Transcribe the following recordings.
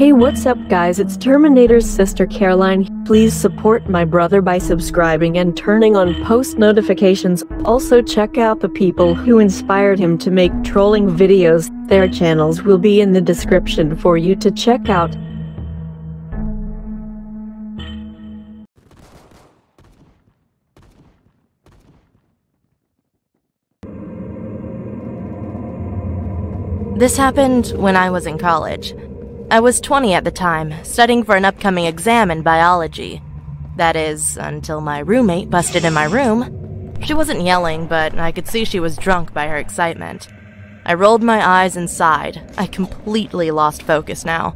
Hey, what's up guys, it's Terminator's sister Caroline. Please support my brother by subscribing and turning on post notifications. Also check out the people who inspired him to make trolling videos. Their channels will be in the description for you to check out. This happened when I was in college. I was 20 at the time, studying for an upcoming exam in biology. That is, until my roommate busted in my room. She wasn't yelling, but I could see she was drunk by her excitement. I rolled my eyes and sighed. I completely lost focus now.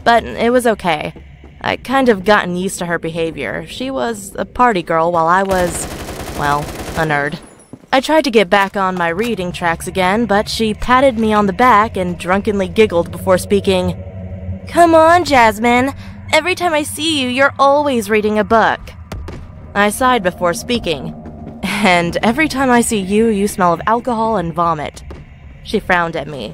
But it was okay. I'd kind of gotten used to her behavior. She was a party girl while I was, well, a nerd. I tried to get back on my reading tracks again, but she patted me on the back and drunkenly giggled before speaking. "Come on, Jasmine. Every time I see you, you're always reading a book." I sighed before speaking. "And every time I see you, you smell of alcohol and vomit." She frowned at me.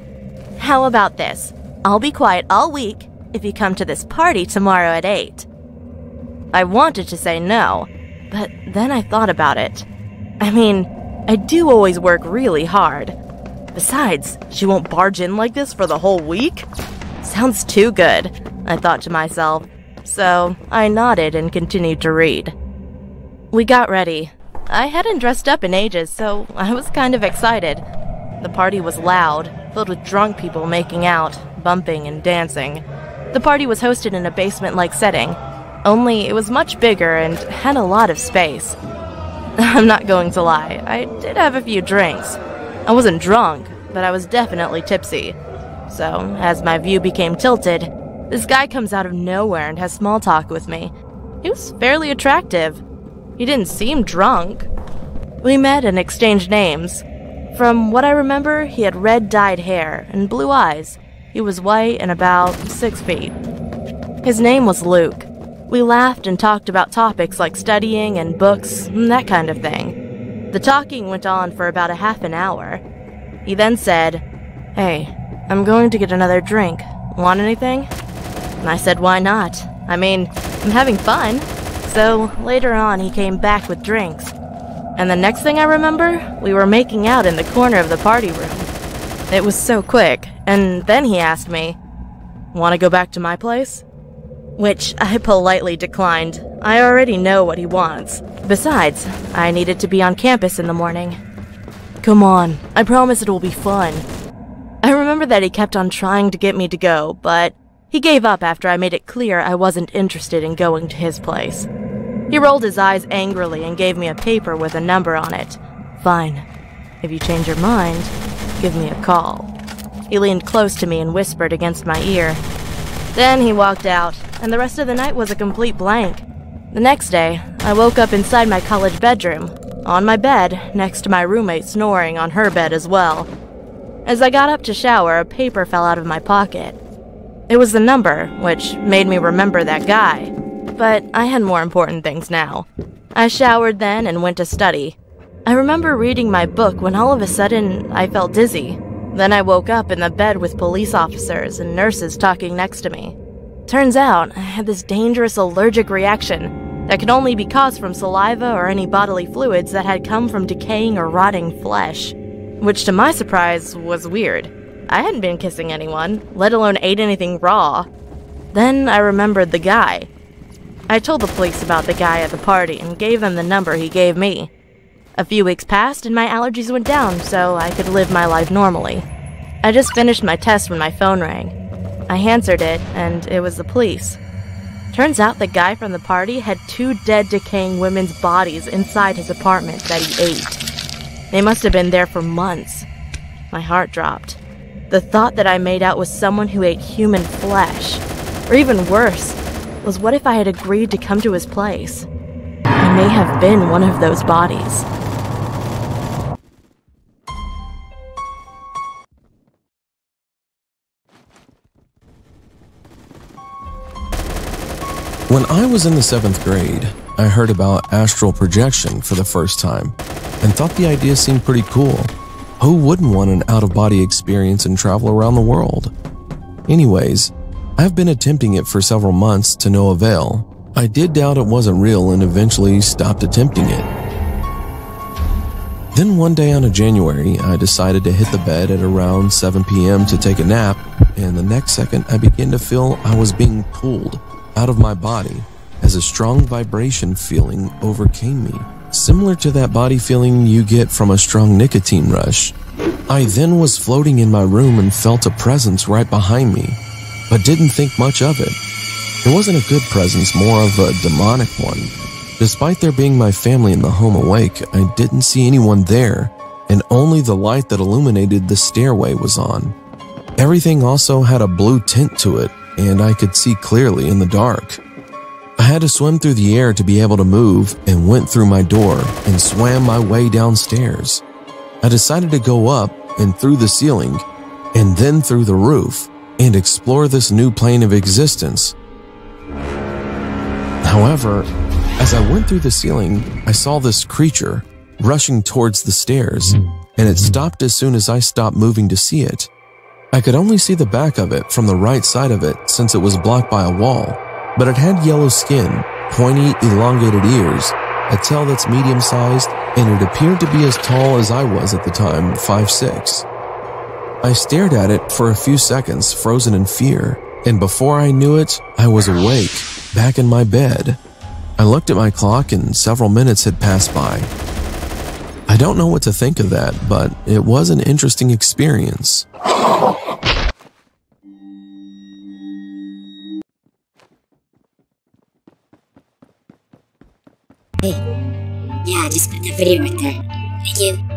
"How about this? I'll be quiet all week if you come to this party tomorrow at 8. I wanted to say no, but then I thought about it. I mean, I do always work really hard. Besides, she won't barge in like this for the whole week? Sounds too good, I thought to myself, so I nodded and continued to read. We got ready. I hadn't dressed up in ages, so I was kind of excited. The party was loud, filled with drunk people making out, bumping and dancing. The party was hosted in a basement-like setting, only it was much bigger and had a lot of space. I'm not going to lie, I did have a few drinks. I wasn't drunk, but I was definitely tipsy. So, as my view became tilted, this guy comes out of nowhere and has small talk with me. He was fairly attractive. He didn't seem drunk. We met and exchanged names. From what I remember, he had red dyed hair and blue eyes. He was white and about 6 feet. His name was Luke. We laughed and talked about topics like studying and books and that kind of thing. The talking went on for about a half an hour. He then said, "Hey, I'm going to get another drink. Want anything?" And I said, "Why not? I mean, I'm having fun." So later on, he came back with drinks. And the next thing I remember, we were making out in the corner of the party room. It was so quick, and then he asked me, "Want to go back to my place?" Which I politely declined. I already know what he wants. Besides, I needed to be on campus in the morning. "Come on, I promise it will be fun." I remember that he kept on trying to get me to go, but he gave up after I made it clear I wasn't interested in going to his place. He rolled his eyes angrily and gave me a paper with a number on it. "Fine. If you change your mind, give me a call." He leaned close to me and whispered against my ear. Then he walked out, and the rest of the night was a complete blank. The next day, I woke up inside my college bedroom, on my bed, next to my roommate snoring on her bed as well. As I got up to shower, a paper fell out of my pocket. It was the number, which made me remember that guy. But I had more important things now. I showered then and went to study. I remember reading my book when all of a sudden I felt dizzy. Then I woke up in the bed with police officers and nurses talking next to me. Turns out I had this dangerous allergic reaction that could only be caused from saliva or any bodily fluids that had come from decaying or rotting flesh. Which, to my surprise, was weird. I hadn't been kissing anyone, let alone ate anything raw. Then I remembered the guy. I told the police about the guy at the party and gave them the number he gave me. A few weeks passed and my allergies went down so I could live my life normally. I just finished my test when my phone rang. I answered it, and it was the police. Turns out the guy from the party had 2 dead, decaying women's bodies inside his apartment that he ate. They must have been there for months. My heart dropped. The thought that I made out with someone who ate human flesh, or even worse, was what if I had agreed to come to his place? I may have been one of those bodies. When I was in the 7th grade, I heard about astral projection for the first time and thought the idea seemed pretty cool. Who wouldn't want an out-of-body experience and travel around the world? Anyways, I've been attempting it for several months to no avail. I did doubt it wasn't real and eventually stopped attempting it. Then one day on January, I decided to hit the bed at around 7 p.m. to take a nap, and the next second I began to feel I was being pulled out of my body as a strong vibration feeling overcame me, similar to that body feeling you get from a strong nicotine rush. I then was floating in my room and felt a presence right behind me, but didn't think much of it. It wasn't a good presence, more of a demonic one. Despite there being my family in the home awake, I didn't see anyone there, and only the light that illuminated the stairway was on. Everything also had a blue tint to it, and I could see clearly in the dark. I had to swim through the air to be able to move and went through my door and swam my way downstairs. I decided to go up and through the ceiling and then through the roof and explore this new plane of existence. However, as I went through the ceiling, I saw this creature rushing towards the stairs, and it stopped as soon as I stopped moving to see it. I could only see the back of it from the right side of it since it was blocked by a wall, but it had yellow skin, pointy, elongated ears, a tail that's medium-sized, and it appeared to be as tall as I was at the time, 5'6". I stared at it for a few seconds, frozen in fear, and before I knew it, I was awake, back in my bed. I looked at my clock and several minutes had passed by. I don't know what to think of that, but it was an interesting experience. Hey, yeah, just put that video right there. Thank you.